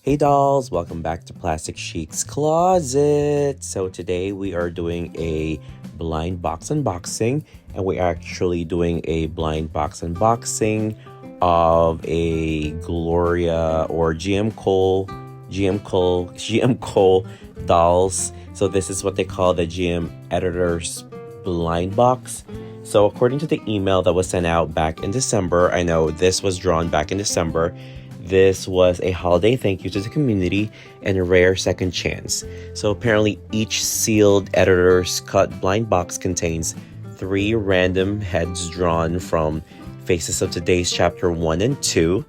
Hey dolls, welcome back to Plastic Chic's Closet. So today we are doing a blind box unboxing, and we're actually doing a blind box unboxing of a Gloria or GMColl dolls. So this is what they call the GM editor's blind box. So according to the email that was sent out back in December, I know this was drawn back in December. This was a holiday thank you to the community and a rare second chance. So apparently each sealed editor's cut blind box contains 3 random heads drawn from Faces of Today's chapter 1 and 2,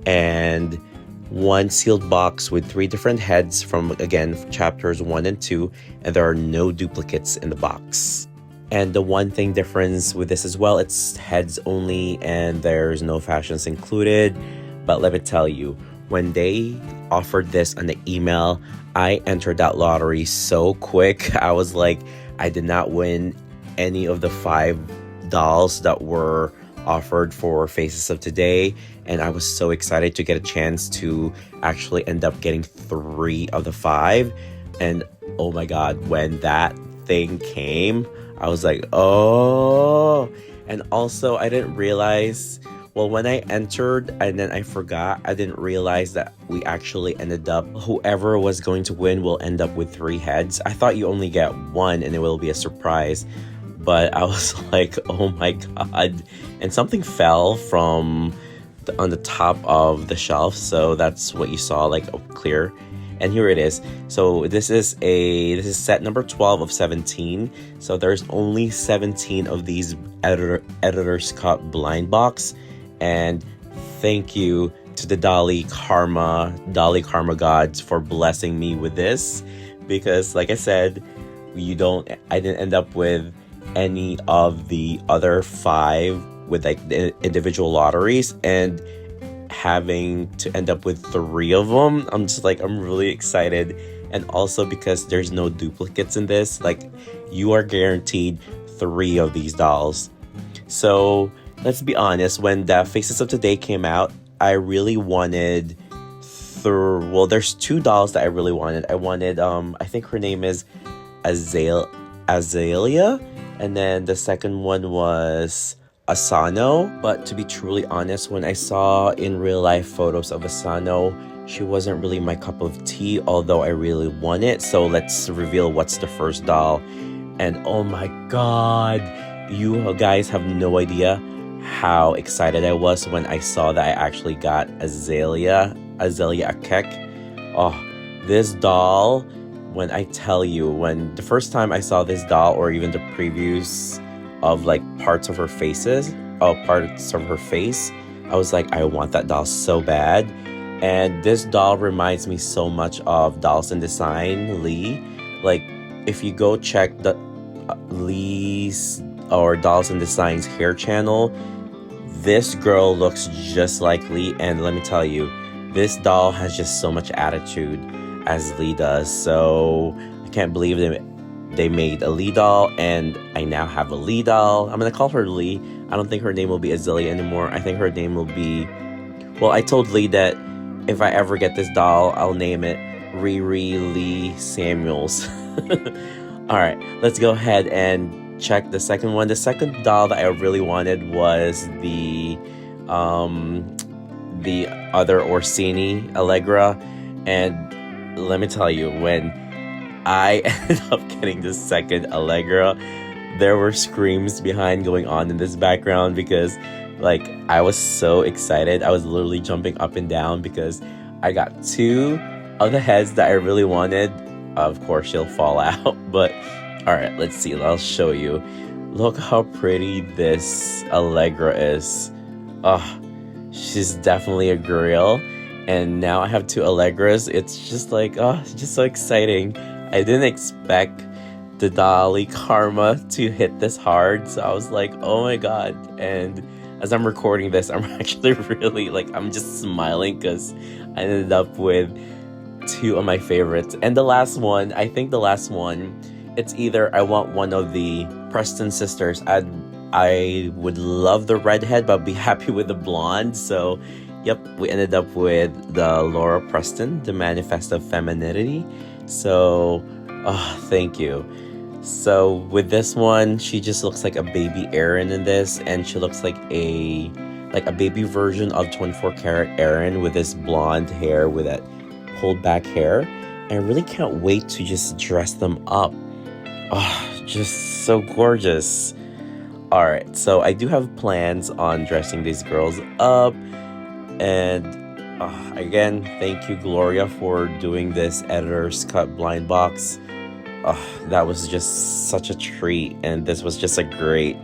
and 1 sealed box with 3 different heads from, again, chapters 1 and 2, and there are no duplicates in the box. And the one thing difference with this as well, it's heads only and there's no fashions included. But let me tell you, when they offered this on the email, I entered that lottery so quick. I was like, I did not win any of the 5 dolls that were offered for Faces of Today. And I was so excited to get a chance to actually end up getting 3 of the 5. And oh my God, when that thing came, I was like, oh. And also, I didn't realize... Well, when I entered and then I forgot, I didn't realize that we actually ended up, whoever was going to win will end up with 3 heads. I thought you only get 1 and it will be a surprise. But I was like, oh my God. And something fell from on the top of the shelf. So that's what you saw, like clear. And here it is. So this is set number 12 of 17. So there's only 17 of these editor's cut blind box. And thank you to the Dolly Karma gods for blessing me with this, because like I said, I didn't end up with any of the other 5 with like the individual lotteries, and having to end up with 3 of them, I'm really excited. And also because there's no duplicates in this, like you are guaranteed 3 of these dolls. So let's be honest, when the Faces of Today came out, I really wanted... there's 2 dolls that I really wanted. I wanted, I think her name is Azalea. And then the second one was Asano. But to be truly honest, when I saw in real life photos of Asano, she wasn't really my cup of tea, although I really want it. So let's reveal what's the first doll. And oh my God, you guys have no idea how excited I was when I saw that I actually got Azalea Akek. Oh, this doll, when I tell you, when the first time I saw this doll, or even the previews of like parts of her face, I was like, I want that doll so bad. And this doll reminds me so much of Dolls in Design Lee. Like, if you go check the Lee's or Dolls in Design's hair channel, this girl looks just like Lee, and let me tell you, this doll has just so much attitude as Lee does. So I can't believe they made a Lee doll, and I now have a Lee doll. I'm gonna call her Lee. I don't think her name will be Azalea anymore. I think her name will be... Well, I told Lee that if I ever get this doll, I'll name it Riri Lee Samuels. Alright, let's go ahead and check the second one. The second doll that I really wanted was the other Orsini Allegra. And let me tell you, when I ended up getting the second Allegra, there were screams going on in this background, because like I was so excited. I was literally jumping up and down because I got 2 of the heads that I really wanted. Of course, she'll fall out, but alright, let's see. I'll show you. Look how pretty this Allegra is. Oh, she's definitely a girl. And now I have 2 Allegras. It's just like, oh, it's just so exciting. I didn't expect the Dolly Karma to hit this hard. So I was like, oh my God. And as I'm recording this, I'm actually really like, I'm just smiling because I ended up with 2 of my favorites. And the last one, it's either I want one of the Preston sisters. I would love the redhead, but be happy with the blonde. So Yep, we ended up with the Laura Preston, the Manifest of Femininity. So, thank you. So with this one, she just looks like a baby Erin in this, and she looks like a baby version of 24 karat Erin with this blonde hair with that pulled back hair. And I really can't wait to just dress them up. Oh, just so gorgeous. All right, so I do have plans on dressing these girls up. And again, thank you, Gloria, for doing this editor's cut blind box. That was just such a treat, and this was just a great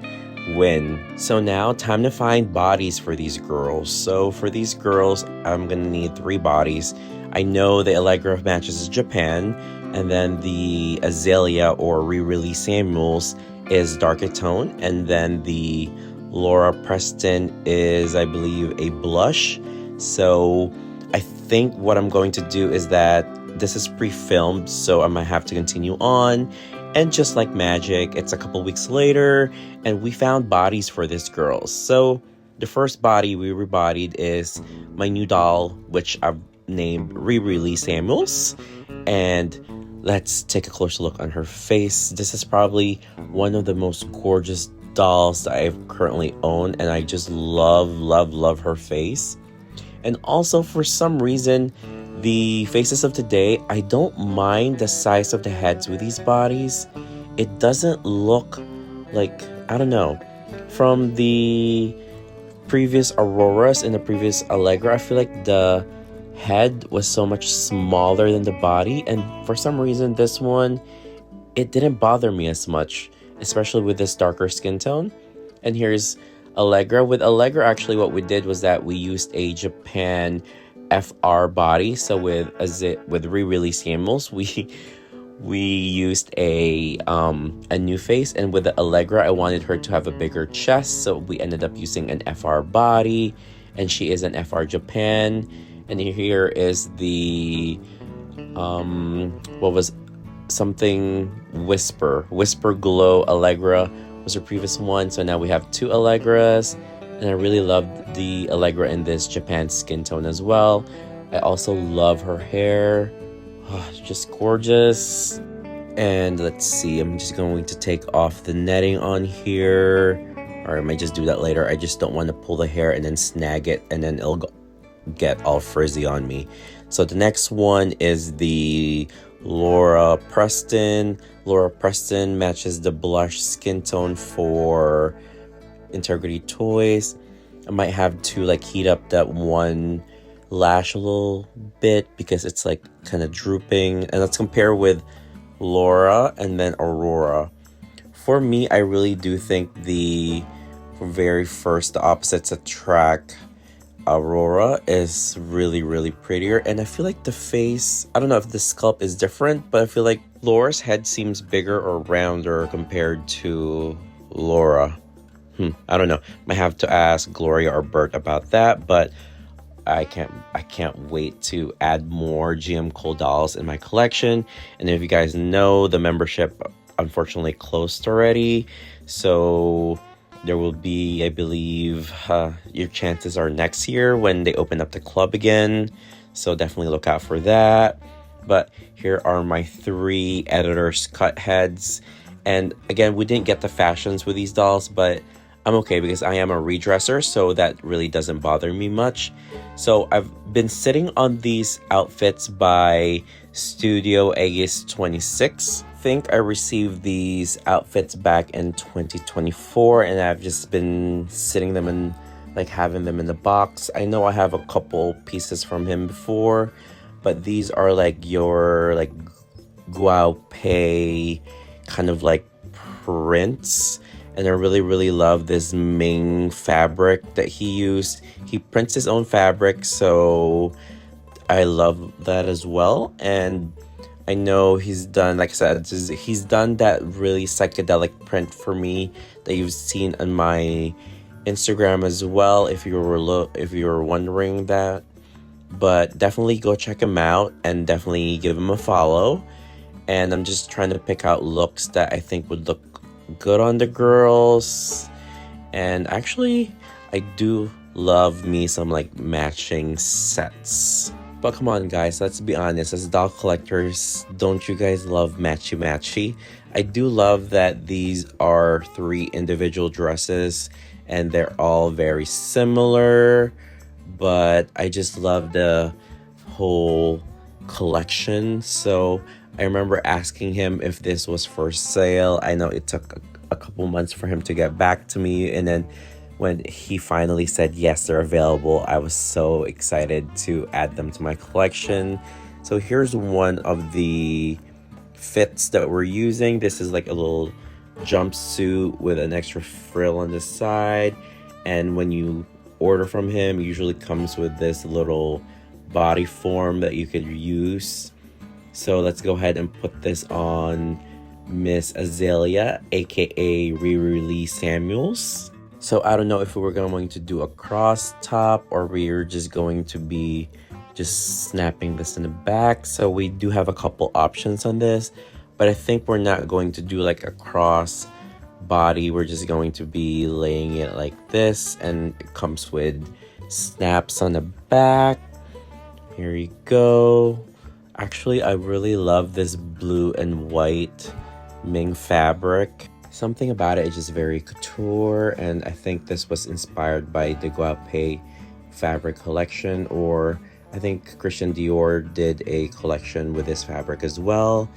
win. So now, time to find bodies for these girls. So for these girls, I'm gonna need 3 bodies. I know the Allegra matches Japan, and then the Azalea or Re-Release Samuels is darker tone, and then the Laura Preston is, I believe, a blush. So I think what I'm going to do is that this is pre-filmed, so I might have to continue on. And just like magic, it's a couple weeks later, and we found bodies for this girl. So the first body we rebodied is my new doll, which I've named Re-Release Samuels. And let's take a closer look on her face. This is probably one of the most gorgeous dolls that I currently own, and I just love her face. And also, for some reason, the faces of today, I don't mind the size of the heads with these bodies. It doesn't look like, I don't know, from the previous Auroras and the previous Allegra, I feel like the head was so much smaller than the body, and for some reason this one, it didn't bother me as much, especially with this darker skin tone. And here's Allegra. With Allegra, actually what we did was that we used a Japan FR body. So with Re-Release Samuels, we used a new face, and with the Allegra, I wanted her to have a bigger chest, so we ended up using an FR body, and she is an FR Japan. And here is the what was something Whisper Glow Allegra was her previous one. So now we have 2 Allegras, and I really loved the Allegra in this Japan skin tone as well. I also love her hair. Just gorgeous. And let's see, I'm just going to take off the netting on here, or I might just do that later. I just don't want to pull the hair and then snag it, and then it'll get all frizzy on me. So the next one is the Laura Preston. Laura Preston matches the blush skin tone for Integrity Toys. I might have to like heat up that one lash a little bit because it's like kind of drooping. And let's compare with Laura and then Aurora. For me, I really do think the very first, the opposites attract. Aurora is really prettier, and I feel like the face, I don't know if the sculpt is different, but I feel like Laura's head seems bigger or rounder compared to Laura. I don't know. Might have to ask Gloria or Bert about that, but I can't wait to add more GMColl dolls in my collection. And if you guys know, the membership unfortunately closed already, so there will be, I believe, your chances are next year when they open up the club again. So definitely look out for that. But here are my 3 editors cut heads. And again, we didn't get the fashions with these dolls, but I'm okay because I am a redresser, so that really doesn't bother me much. So I've been sitting on these outfits by Studio Aegis 26. I think I received these outfits back in 2024, and I've just been sitting them and like having them in the box. I know I have a couple pieces from him before, but these are like your like guaupe kind of like prints. And I really love this Ming fabric that he used. He prints his own fabric, so I love that as well. And I know he's done, like I said, he's done that really psychedelic print for me that you've seen on my Instagram as well, if you were wondering that. But definitely go check him out and definitely give him a follow. And I'm just trying to pick out looks that I think would look good on the girls. And actually, I do love me some like matching sets. But come on guys, let's be honest, as doll collectors, don't you guys love matchy? I do love that these are 3 individual dresses and they're all very similar, but I just love the whole collection. So I remember asking him if this was for sale. I know it took a couple months for him to get back to me, and then when he finally said yes, they're available, I was so excited to add them to my collection. So here's one of the fits that we're using. This is like a little jumpsuit with an extra frill on the side, and when you order from him, it usually comes with this little body form that you could use. So let's go ahead and put this on Miss Azalea, aka Riri Lee Samuels. So I don't know if we were going to do a cross top or we're just going to be just snapping this in the back. So we do have a couple options on this, but I think we're not going to do like a cross body. We're just going to be laying it like this, and it comes with snaps on the back. Here you go. Actually, I really love this blue and white Ming fabric. Something about it is just very couture, and I think this was inspired by the Guape fabric collection, or I think Christian Dior did a collection with this fabric as well.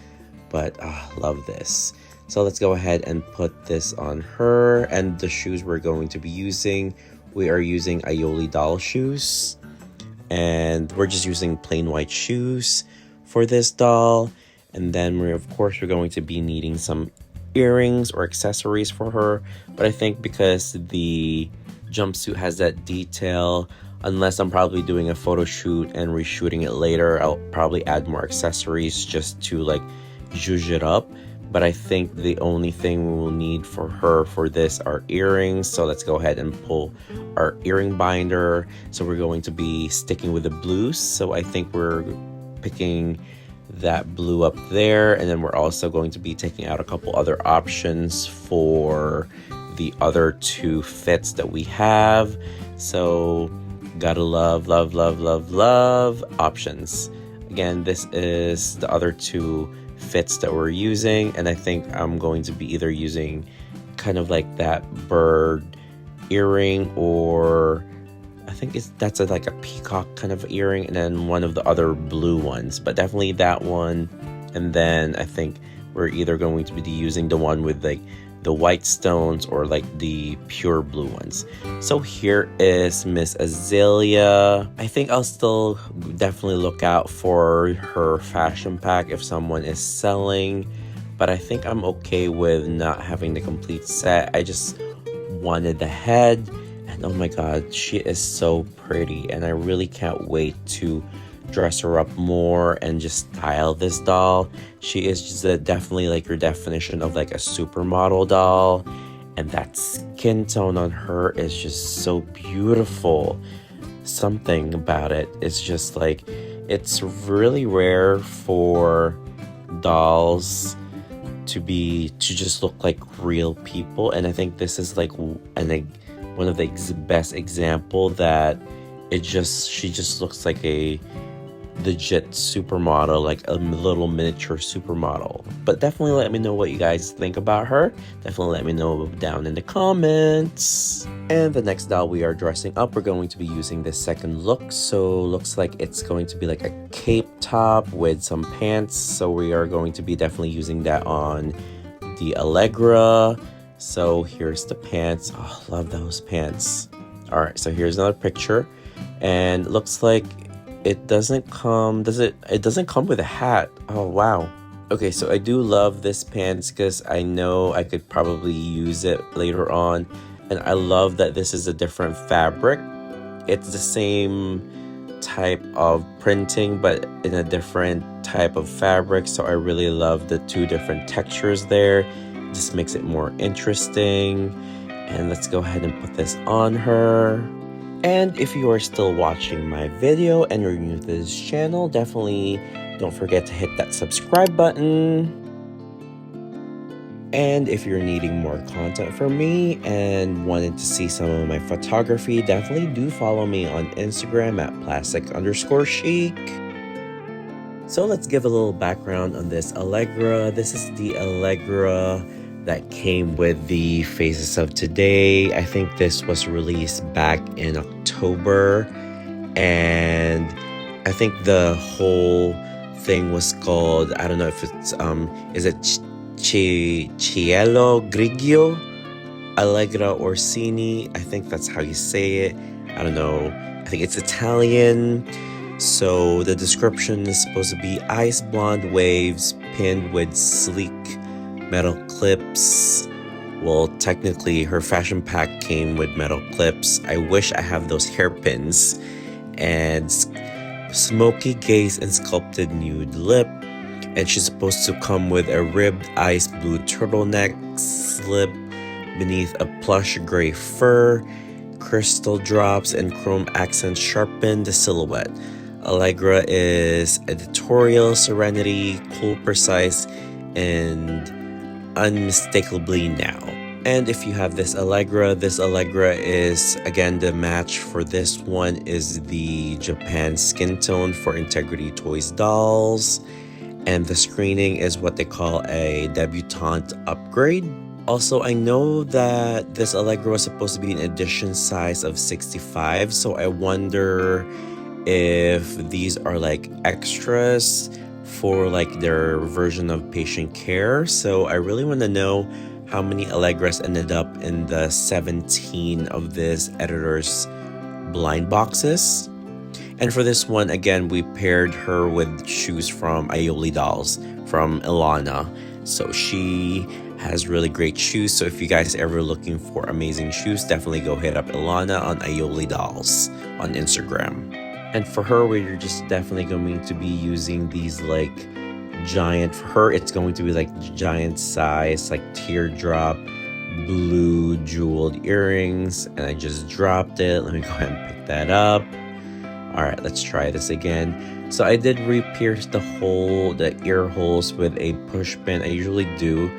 But love this. So let's go ahead and put this on her. And the shoes we're going to be using, we are using Aioli doll shoes, and we're just using plain white shoes for this doll. And then we're going to be needing some earrings or accessories for her, but I think because the jumpsuit has that detail, unless I'm probably doing a photo shoot and reshooting it later, I'll probably add more accessories just to like zhuzh it up. But I think the only thing we will need for her for this are earrings. So let's go ahead and pull our earring binder. So we're going to be sticking with the blues, so I think we're picking that blue up there, and then we're also going to be taking out a couple other options for the other 2 fits that we have. So gotta love options. Again, this is the other 2 fits that we're using, and I think I'm going to be either using kind of like that bird earring, or I think that's like a peacock kind of earring, and then one of the other blue ones, but definitely that one. And then I think we're either going to be using the one with like the white stones or like the pure blue ones. So here is Miss Azalea. I think I'll still definitely look out for her fashion pack if someone is selling, but I think I'm okay with not having the complete set. I just wanted the head. And oh my god, she is so pretty, and I really can't wait to dress her up more and just style this doll. She is just definitely like your definition of like a supermodel doll, and that skin tone on her is just so beautiful. Something about it is just like, it's really rare for dolls to just look like real people, and I think this is like one of the best example that she just looks like a legit supermodel, like a little miniature supermodel. But definitely let me know what you guys think about her. Definitely let me know down in the comments. And the next doll we are dressing up, we're going to be using this second look. So looks like it's going to be like a cape top with some pants. So we are going to be definitely using that on the Allegra. So here's the pants. Oh, love those pants. All right, so here's another picture, and looks like it doesn't come with a hat. Oh wow. Okay, so I do love this pants because I know I could probably use it later on, and I love that this is a different fabric. It's the same type of printing but in a different type of fabric, so I really love the 2 different textures there. Just makes it more interesting. And let's go ahead and put this on her. And if you are still watching my video and you're new to this channel, definitely don't forget to hit that subscribe button. And if you're needing more content from me and wanted to see some of my photography, definitely do follow me on Instagram at plastic_chic. So let's give a little background on this Allegra. This is the Allegra that came with the Faces of Today. I think this was released back in October, and I think the whole thing was called, I don't know if it's is it Cielo Grigio Allegra Orsini? I think that's how you say it. I don't know. I think it's Italian. So the description is supposed to be ice blonde waves pinned with sleek metal clips. Well, technically her fashion pack came with metal clips. I wish I have those hairpins. And smoky gaze and sculpted nude lip. And she's supposed to come with a ribbed ice blue turtleneck slip beneath a plush gray fur. Crystal drops and chrome accents sharpen the silhouette. Allegra is editorial, serenity, cool, precise, and unmistakably now. And if you have this Allegra is, again, the match for this one is the Japan skin tone for Integrity Toys dolls. And the screening is what they call a debutante upgrade. Also, I know that this Allegra was supposed to be an edition size of 65, so I wonder if these are like extras for like their version of patient care. So I really want to know how many Allegras ended up in the 17 of this editor's blind boxes. And for this one, again, we paired her with shoes from Aioli Dolls from Ilana. So she has really great shoes. So if you guys ever looking for amazing shoes, definitely go hit up Ilana on Aioli Dolls on Instagram. And for her, we're just definitely going to be using these like giant, for her it's going to be like giant size, like teardrop blue jeweled earrings. And I just dropped it. Let me go ahead and pick that up. All right, let's try this again. So I did re-pierce the ear holes with a push pin. I usually do.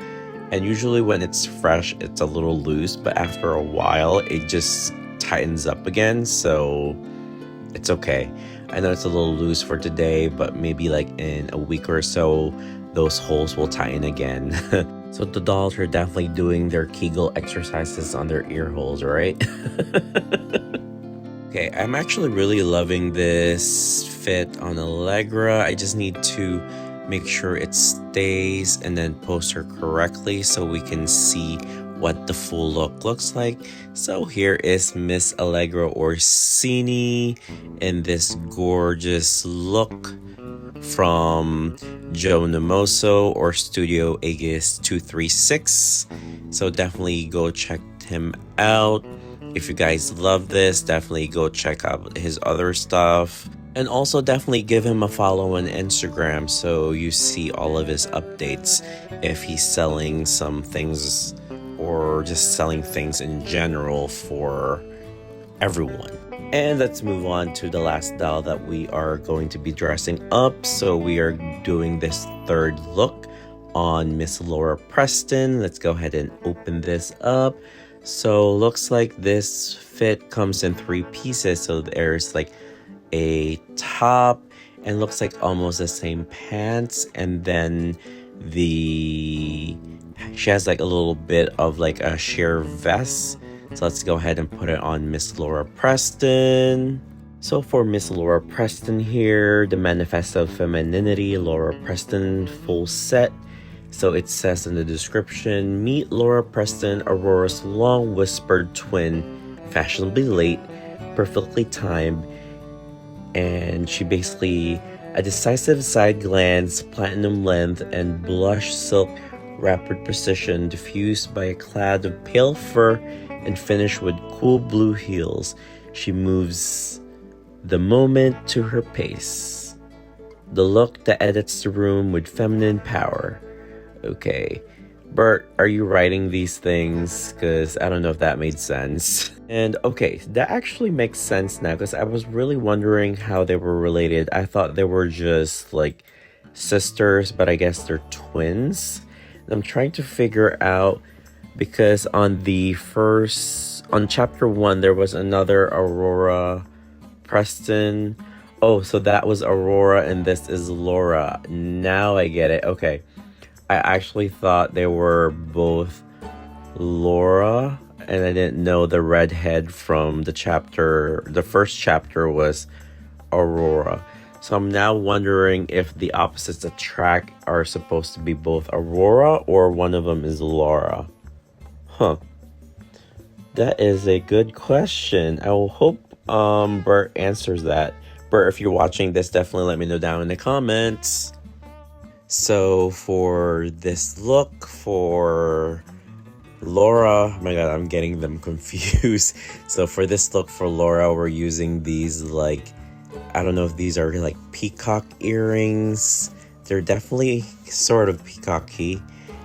And usually when it's fresh, it's a little loose, but after a while, it just tightens up again. So it's okay. I know it's a little loose for today, but maybe like in a week or so, those holes will tighten again. So the dolls are definitely doing their Kegel exercises on their ear holes, right? Okay, I'm actually really loving this fit on Allegra. I just need to make sure it stays and then post her correctly so we can see what the full look looks like. So here is Miss Allegra Orsini in this gorgeous look from Joe Namoso or Studio Aegis 236. So definitely go check him out. If you guys love this, definitely go check out his other stuff. And also definitely give him a follow on Instagram so you see all of his updates if he's selling some things or just selling things in general for everyone. And let's move on to the last doll that we are going to be dressing up. So we are doing this third look on Miss Laura Preston. Let's go ahead and open this up. So looks like this fit comes in 3 pieces. So there's like a top and looks like almost the same pants, and then she has like a little bit of like a sheer vest. So let's go ahead and put it on Miss Laura Preston. So for Miss Laura Preston here, the Manifesto of Femininity, Laura Preston full set. So it says in the description, meet Laura Preston, Aurora's long whispered twin, fashionably late, perfectly timed, and she basically a decisive side glance, platinum length, and blush silk rapid precision diffused by a cloud of pale fur and finished with cool blue heels. She moves the moment to her pace. The look that edits the room with feminine power. Okay, Bert, are you writing these things? Because I don't know if that made sense. And okay, that actually makes sense now because I was really wondering how they were related. I thought they were just like sisters, but I guess they're twins. I'm trying to figure out, because on chapter 1 there was another Aurora Preston. Oh, so that was Aurora and this is Laura. Now I get it. Okay. I actually thought they were both Laura, and I didn't know the redhead from the first chapter was Aurora. So I'm now wondering if the opposites attract are supposed to be both Aurora or one of them is Laura. Huh. That is a good question. I will hope Bert answers that. Bert, if you're watching this, definitely let me know down in the comments. So for this look for Laura, oh my god, I'm getting them confused. So for this look for Laura, we're using these, like, I don't know if these are like peacock earrings. They're definitely sort of peacocky,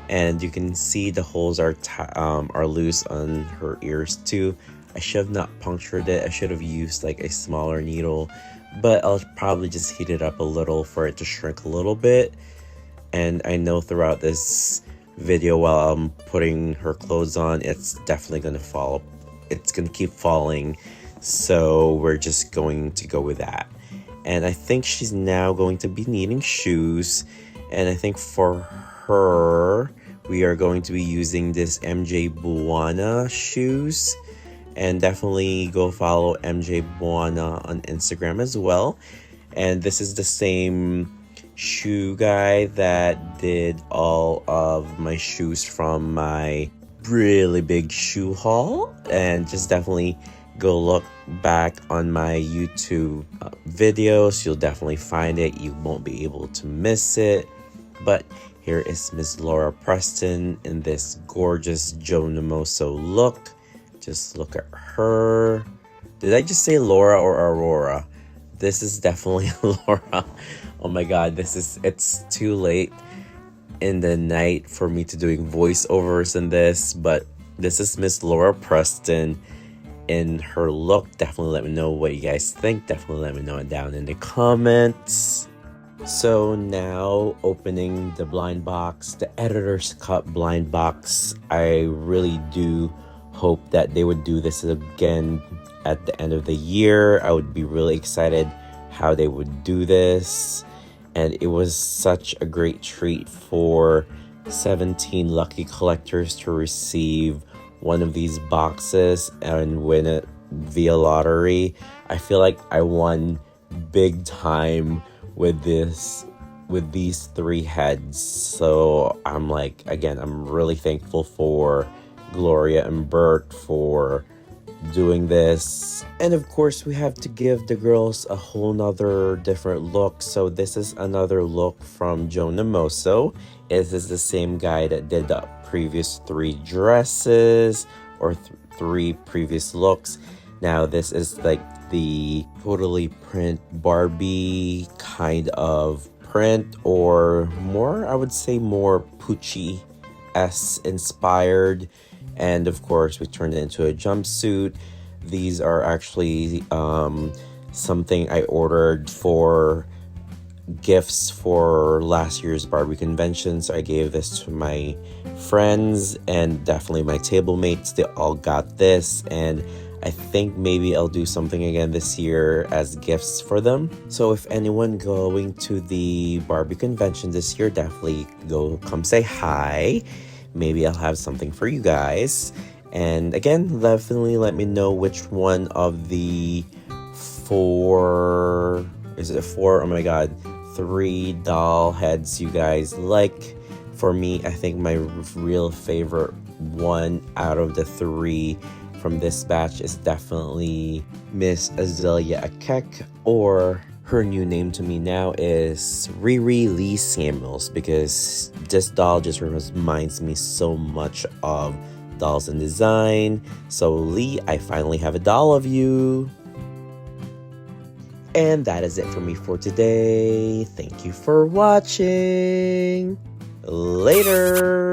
and you can see the holes are loose on her ears too. I should have not punctured it. I should have used like a smaller needle, but I'll probably just heat it up a little for it to shrink a little bit. And I know throughout this video while I'm putting her clothes on, it's definitely gonna fall. It's gonna keep falling, so we're just going to go with that. And I think she's now going to be needing shoes, and I think for her we are going to be using this MJ Buana shoes. And definitely go follow MJ Buana on Instagram as well. And this is the same shoe guy that did all of my shoes from my really big shoe haul. And just definitely go look back on my YouTube videos. You'll definitely find it. You won't be able to miss it. But here is Miss Laura Preston in this gorgeous Joe Namoso look. Just look at her. Did I just say Laura or Aurora? This is definitely Laura. Oh my god, it's too late in the night for me to doing voiceovers in this, but this is Miss Laura Preston in her look. Definitely let me know what you guys think. Definitely let me know it down in the comments. So now opening the blind box, the editor's cut blind box. I really do hope that they would do this again at the end of the year. I would be really excited how they would do this. And it was such a great treat for 17 lucky collectors to receive one of these boxes and win it via lottery. I feel like I won big time with these 3 heads. So I'm like, again, I'm really thankful for Gloria and Bert for doing this. And of course we have to give the girls a whole nother different look. So this is another look from Joe Namoso. It is the same guy that did the previous 3 dresses or 3 previous looks. Now this is like the totally print Barbie kind of print, or more, I would say more Poochie-esque inspired. And of course we turned it into a jumpsuit. These are actually something I ordered for gifts for last year's Barbie convention. So I gave this to my friends and definitely my table mates. They all got this, and I think maybe I'll do something again this year as gifts for them. So if anyone going to the Barbie convention this year, definitely come say hi. Maybe I'll have something for you guys. And again, definitely let me know which one of the 4, is it 4? Oh my god, 3 doll heads you guys like. For me, I think my real favorite one out of the 3 from this batch is definitely Miss Azalea Akek, or her new name to me now is Riri Lee Samuels, because this doll just reminds me so much of dolls in design. So Lee, I finally have a doll of you. And that is it for me for today. Thank you for watching. Laters.